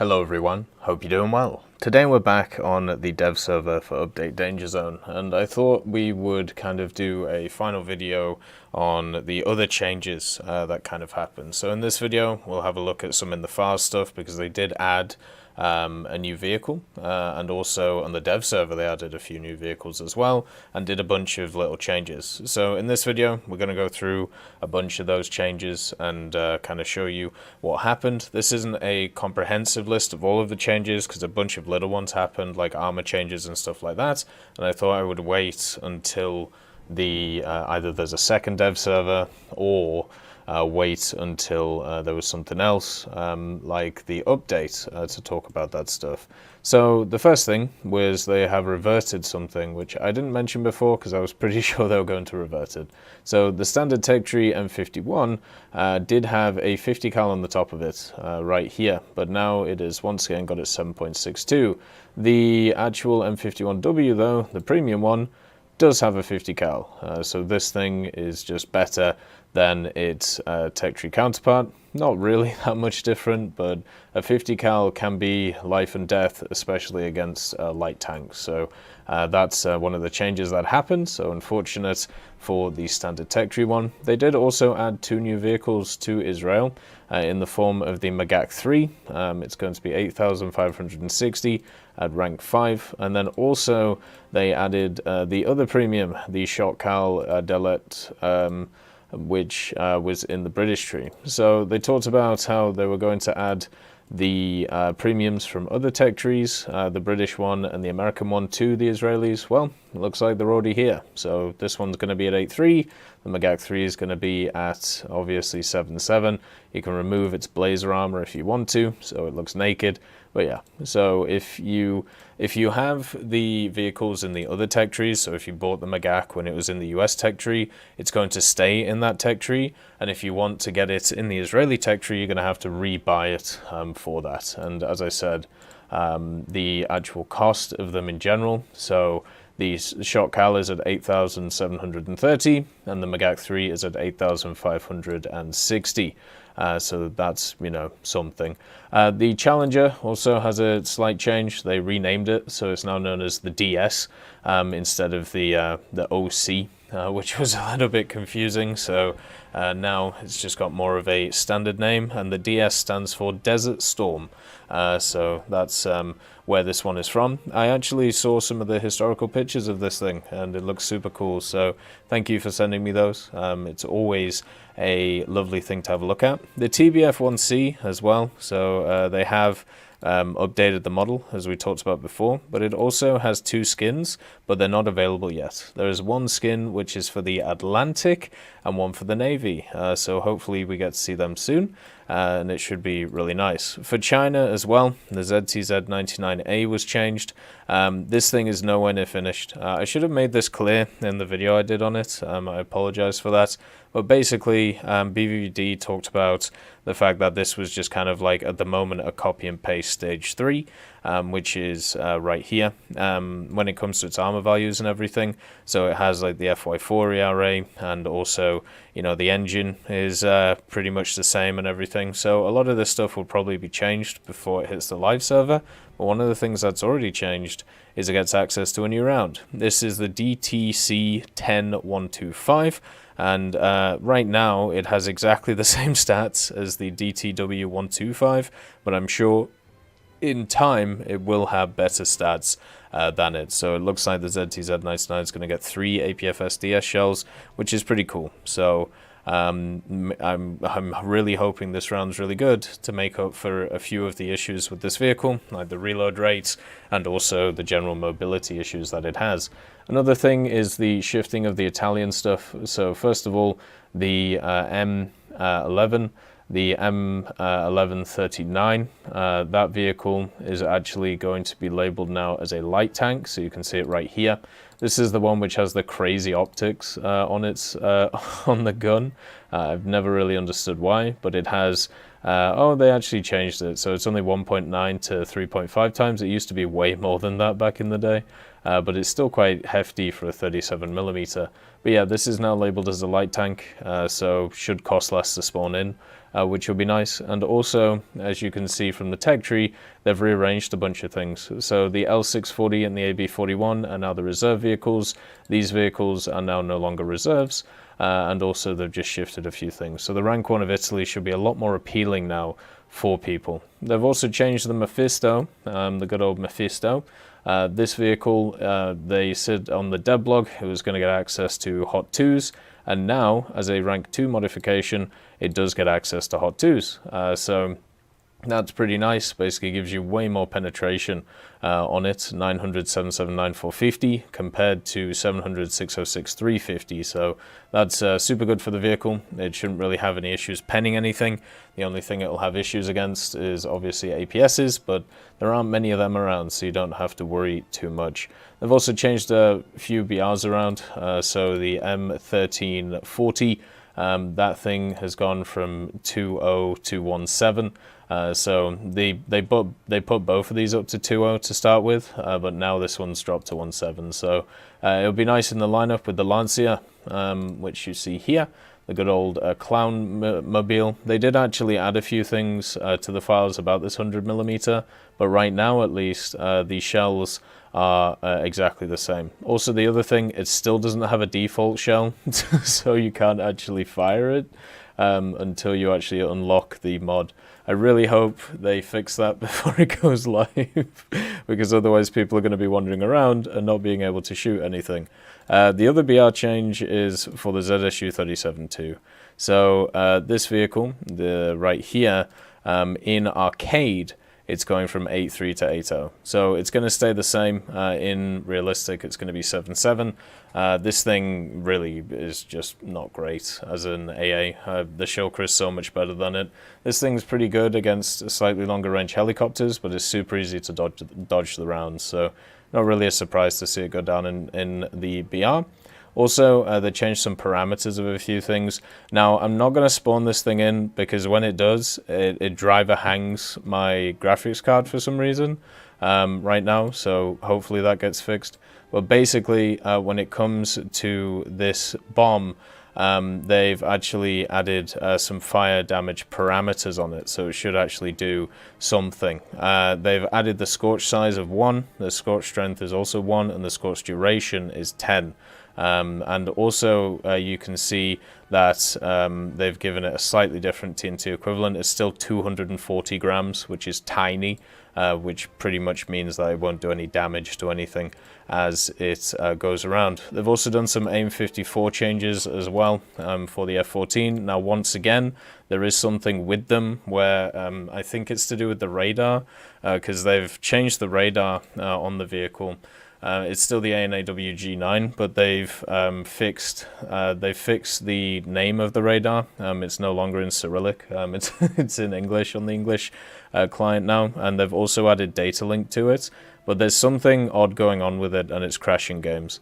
Hello everyone, hope you're doing well. Today we're back on the dev server for Update Danger Zone, and I thought we would kind of do a final video on the other changes that kind of happened. So in this video we'll have a look at some in the file stuff, because they did add a new vehicle, and also on the dev server they added a few new vehicles as well and did a bunch of little changes. So in this video we're going to go through a bunch of those changes and kind of show you what happened. This isn't a comprehensive list of all of the changes because a bunch of little ones happened, like armor changes and stuff like that, and I thought I would wait until the either there's a second dev server or wait until there was something else like the update to talk about that stuff. So the first thing was they have reverted something which I didn't mention before because I was pretty sure they were going to revert it. So the standard tech tree M51 did have a 50 cal on the top of it right here, but now it is once again got its 7.62. The actual M51W though, the premium one, does have a 50 cal, so this thing is just better than its tech tree counterpart. Not really that much different, but a 50 cal can be life and death, especially against light tanks. So that's one of the changes that happened. So unfortunate for the standard tech tree one. They did also add two new vehicles to Israel in the form of the Magak 3. It's going to be 8,560 at rank 5, and then also they added the other premium, the Shot Cal Delet, which was in the British tree. So they talked about how they were going to add the premiums from other tech trees, the British one and the American one, to the Israelis. Well, it looks like they're already here. So this one's going to be at 8.3. The Magak 3 is going to be at obviously 7.7. You can remove its blazer armor if you want to, so it looks naked. But yeah, so if you have the vehicles in the other tech trees, so if you bought the Magak when it was in the US tech tree, it's going to stay in that tech tree. And if you want to get it in the Israeli tech tree, you're going to have to rebuy it for that. And as I said, the actual cost of them in general, so the Shot Cal is at 8,730 and the Magak 3 is at 8,560. So that's, you know, something. The Challenger also has a slight change. They renamed it, so it's now known as the DS instead of the OC, which was a little bit confusing. So now it's just got more of a standard name, and the DS stands for Desert Storm. So that's where this one is from. I actually saw some of the historical pictures of this thing and it looks super cool, so thank you for sending me those. It's always a lovely thing to have a look at. The TBF-1C as well, so they have updated the model as we talked about before, but it also has two skins, but they're not available yet. There is one skin which is for the Atlantic and one for the Navy, so hopefully we get to see them soon, and it should be really nice. For China as well, the ZTZ-99A was changed. This thing is nowhere near finished. I should have made this clear in the video I did on it. I apologize for that. But basically, BVD talked about the fact that this was just kind of like, at the moment, a copy and paste stage 3, which is right here, when it comes to its armor values and everything. So it has like the FY4 ERA, and also, you know, the engine is pretty much the same and everything. So a lot of this stuff will probably be changed before it hits the live server. But one of the things that's already changed is it gets access to a new round. This is the DTC-10125. And right now it has exactly the same stats as the DTW-125, but I'm sure in time it will have better stats than it. So it looks like the ZTZ-99 is going to get 3 APF-SDS shells, which is pretty cool. So I'm really hoping this round's really good to make up for a few of the issues with this vehicle, like the reload rates and also the general mobility issues that it has. Another thing is the shifting of the Italian stuff. So first of all, the M11, the M1139, that vehicle is actually going to be labeled now as a light tank, so you can see it right here. This is the one which has the crazy optics on its on the gun. I've never really understood why, but it has. Oh, they actually changed it, so it's only 1.9 to 3.5 times. It used to be way more than that back in the day. but it's still quite hefty for a 37mm. But yeah, this is now labeled as a light tank, so should cost less to spawn in, which will be nice. And also, as you can see from the tech tree, they've rearranged a bunch of things. So the L640 and the AB41 are now the reserve vehicles. These vehicles are now no longer reserves, and also they've just shifted a few things. So the Rank 1 of Italy should be a lot more appealing now for people. They've also changed the Mephisto, the good old Mephisto. This vehicle, they said on the dev blog, it was going to get access to Hot 2s, and now, as a Rank 2 modification, it does get access to Hot 2s. So that's pretty nice. Basically gives you way more penetration on it, 900, 779, 450 compared to 700, 606, 350. So that's super good for the vehicle. It shouldn't really have any issues penning anything. The only thing it will have issues against is obviously APSs, but there aren't many of them around, so you don't have to worry too much. They've also changed a few BRs around. So the M1340, that thing has gone from 2.0 to 1.7. So they put both of these up to 2.0 to start with, but now this one's dropped to 1.7. So it'll be nice in the lineup with the Lancia, which you see here, the good old clown mobile. They did actually add a few things to the files about this 100mm, but right now at least the shells are exactly the same. Also, the other thing, it still doesn't have a default shell, so you can't actually fire it until you actually unlock the mod. I really hope they fix that before it goes live, because otherwise people are going to be wandering around and not being able to shoot anything. The other BR change is for the ZSU-37-2. So this vehicle, right here, in arcade, it's going from 8.3 to 8.0. So it's going to stay the same. In realistic, it's going to be 7.7. This thing really is just not great as an AA. The Shilker is so much better than it. This thing's pretty good against slightly longer range helicopters, but it's super easy to dodge the rounds. So not really a surprise to see it go down in the BR. Also, they changed some parameters of a few things. Now, I'm not going to spawn this thing in because when it does, it driver hangs my graphics card for some reason right now. So hopefully that gets fixed. But basically, when it comes to this bomb, they've actually added some fire damage parameters on it, so it should actually do something. They've added the scorch size of 1, the scorch strength is also 1, and the scorch duration is 10. And also you can see that they've given it a slightly different TNT equivalent. It's still 240 grams, which is tiny, which pretty much means that it won't do any damage to anything as it goes around. They've also done some AIM-54 changes as well for the F-14. Now, once again, there is something with them where I think it's to do with the radar, because they've changed the radar on the vehicle. It's still the ANAW G9, but they've fixed the name of the radar. It's no longer in Cyrillic. It's in English on the English client now, and they've also added data link to it. But there's something odd going on with it, and it's crashing games.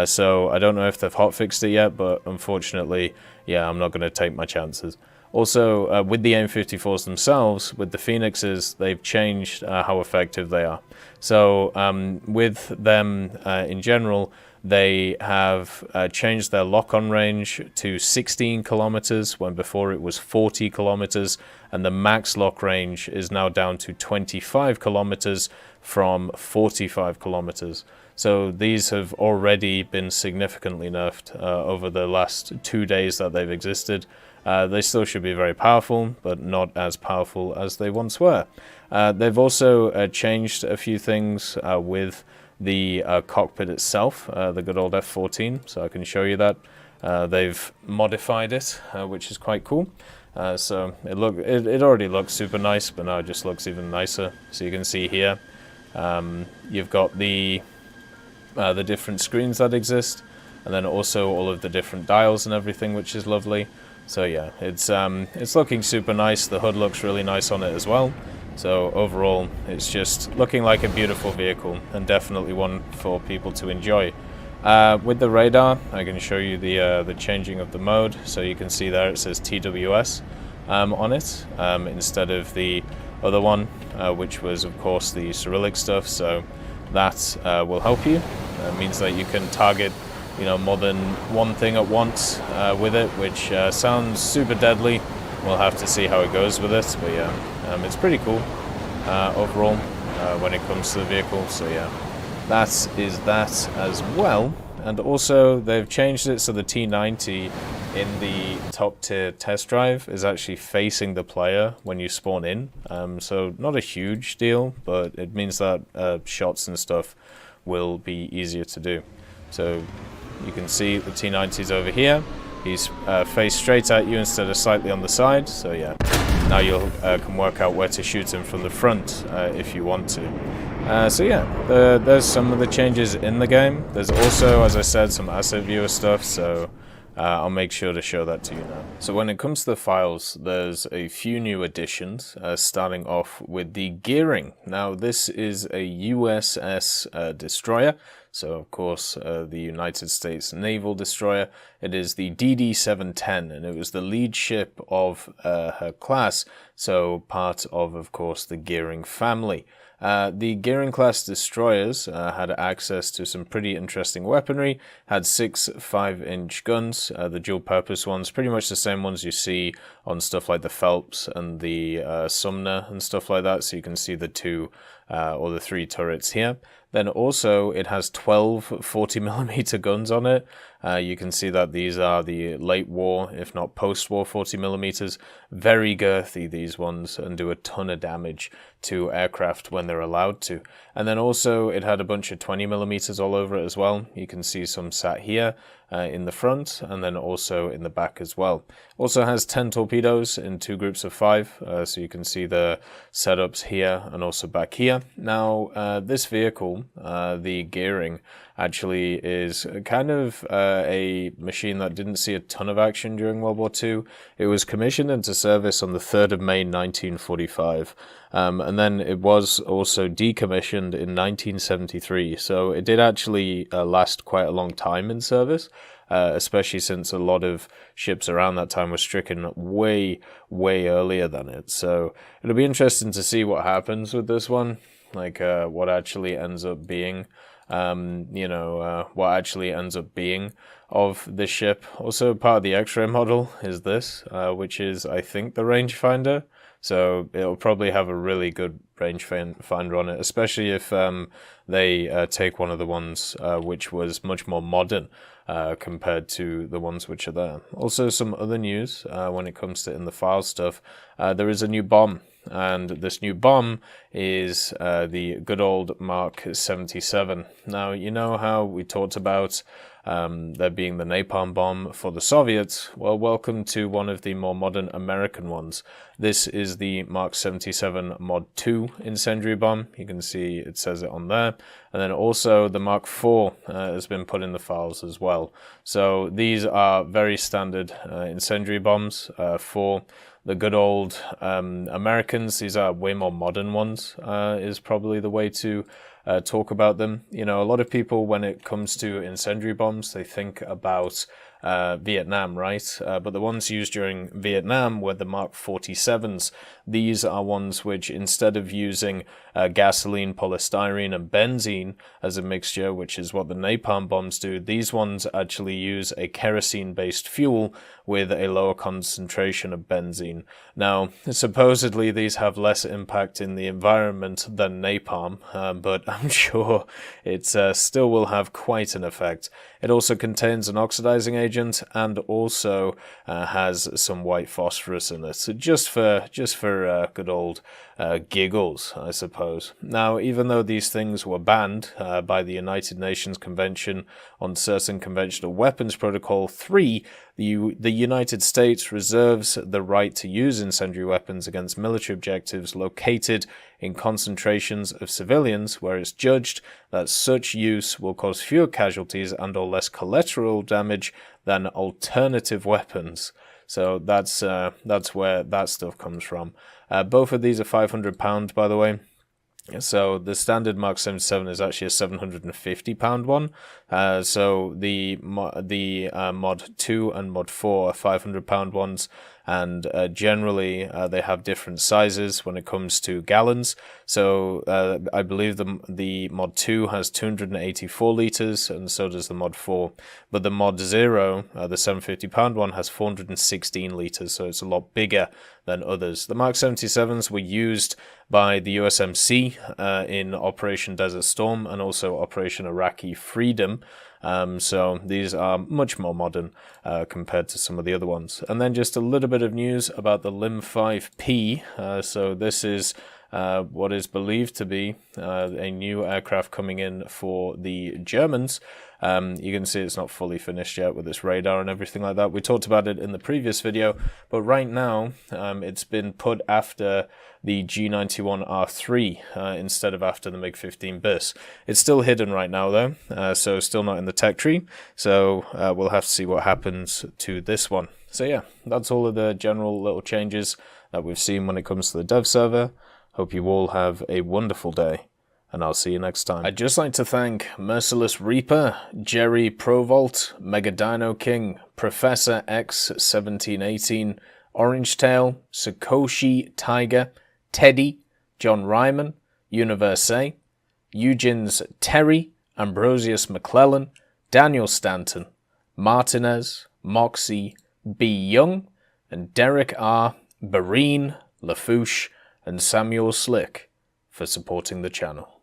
So I don't know if they've hotfixed it yet, but unfortunately, yeah, I'm not going to take my chances. Also, with the AIM-54s themselves, with the Phoenixes, they've changed how effective they are. So with them in general, they have changed their lock-on range to 16 kilometers, when before it was 40 kilometers, and the max lock range is now down to 25 kilometers from 45 kilometers. So these have already been significantly nerfed over the last 2 days that they've existed. They still should be very powerful, but not as powerful as they once were. They've also changed a few things with the cockpit itself, the good old F-14, so I can show you that. They've modified it, which is quite cool. So it already looks super nice, but now it just looks even nicer. So you can see here, you've got the different screens that exist, and then also all of the different dials and everything, which is lovely. So yeah, it's looking super nice. The hood looks really nice on it as well. So overall, it's just looking like a beautiful vehicle, and definitely one for people to enjoy. With the radar, I can show you the changing of the mode. So you can see there it says TWS on it, instead of the other one, which was of course the Cyrillic stuff. So that will help you. It means that you can target, you know, more than one thing at once with it, which sounds super deadly. We'll have to see how it goes with it, but yeah, it's pretty cool overall when it comes to the vehicle. So yeah, that is that as well. And also they've changed it so the T90 in the top tier test drive is actually facing the player when you spawn in. So not a huge deal, but it means that shots and stuff will be easier to do. So you can see the T90's over here. He's faced straight at you instead of slightly on the side. So yeah, now you can work out where to shoot him from the front if you want to. So yeah, there's some of the changes in the game. There's also, as I said, some asset viewer stuff, so I'll make sure to show that to you now. So when it comes to the files, there's a few new additions, starting off with the gearing. Now this is a USS destroyer, so of course the United States naval destroyer. It is the DD-710, and it was the lead ship of her class, so part of course, the gearing family. The Gearing class destroyers had access to some pretty interesting weaponry, had 6 5-inch guns, the dual-purpose ones, pretty much the same ones you see on stuff like the Phelps and the Sumner and stuff like that, so you can see the 2 or the 3 turrets here. Then also it has 12 40mm guns on it. You can see that these are the late war, if not post-war 40mm. Very girthy, these ones, and do a ton of damage to aircraft when they're allowed to. And then also it had a bunch of 20mm all over it as well. You can see some sat here in the front and then also in the back as well. Also has 10 torpedoes in 2 groups of 5, so you can see the setups here and also back here. Now this vehicle, the Gearing, actually is kind of a machine that didn't see a ton of action during World War II. It was commissioned into service on the 3rd of May 1945, and then it was also decommissioned in 1973, so it did actually last quite a long time in service, especially since a lot of ships around that time were stricken way earlier than it. So it'll be interesting to see what happens with this one, like what actually ends up being what actually ends up being of this ship. Also part of the X-ray model is this, which is, I think, the rangefinder. So it'll probably have a really good rangefinder on it, especially if they take one of the ones which was much more modern compared to the ones which are there. Also some other news when it comes to in the file stuff. There is a new bomb. And this new bomb is the good old Mark 77. Now, you know how we talked about there being the napalm bomb for the Soviets? Well, welcome to one of the more modern American ones. This is the Mark 77 Mod 2 incendiary bomb. You can see it says it on there. And then also the Mark 4 has been put in the files as well. So these are very standard incendiary bombs for the good old Americans. These are way more modern ones, is probably the way to talk about them. You know, a lot of people, when it comes to incendiary bombs, they think about Vietnam, right? But the ones used during Vietnam were the Mark 47s. These are ones which, instead of using gasoline, polystyrene, and benzene as a mixture, which is what the napalm bombs do, these ones actually use a kerosene-based fuel with a lower concentration of benzene. Now, supposedly these have less impact in the environment than napalm, but I'm sure it still will have quite an effect. It also contains an oxidizing agent and also has some white phosphorus in it, so just for good old giggles, I suppose. Now, even though these things were banned by the United Nations Convention on Certain Conventional Weapons Protocol 3, the United States reserves the right to use incendiary weapons against military objectives located in concentrations of civilians where it's judged that such use will cause fewer casualties and or less collateral damage than alternative weapons. So that's where that stuff comes from. Both of these are £500, by the way. So the standard Mark 77 is actually a £750 one. So the mod 2 and mod 4 are 500-pound ones, and generally they have different sizes when it comes to gallons. So I believe the mod 2 has 284 liters, and so does the mod 4. But the mod 0, the 750-pound one, has 416 liters, so it's a lot bigger than others. The Mark 77s were used by the USMC in Operation Desert Storm and also Operation Iraqi Freedom. So these are much more modern compared to some of the other ones. And then just a little bit of news about the LIM 5P. So this is what is believed to be a new aircraft coming in for the Germans. You can see it's not fully finished yet with its radar and everything like that. We talked about it in the previous video, but right now it's been put after the G91R3 instead of after the MiG-15 BIS. It's still hidden right now though, so still not in the tech tree, so we'll have to see what happens to this one. So yeah, that's all of the general little changes that we've seen when it comes to the dev server. Hope you all have a wonderful day, and I'll see you next time. I'd just like to thank Merciless Reaper, Jerry Provolt, Mega Dino King, Professor X1718, Orange Tail, Sakoshi Tiger, Teddy, John Ryman, Universe, Eugens Terry, Ambrosius McClellan, Daniel Stanton, Martinez, Moxie, B. Young, and Derek R., Barine, Lafouche, and Samuel Slick for supporting the channel.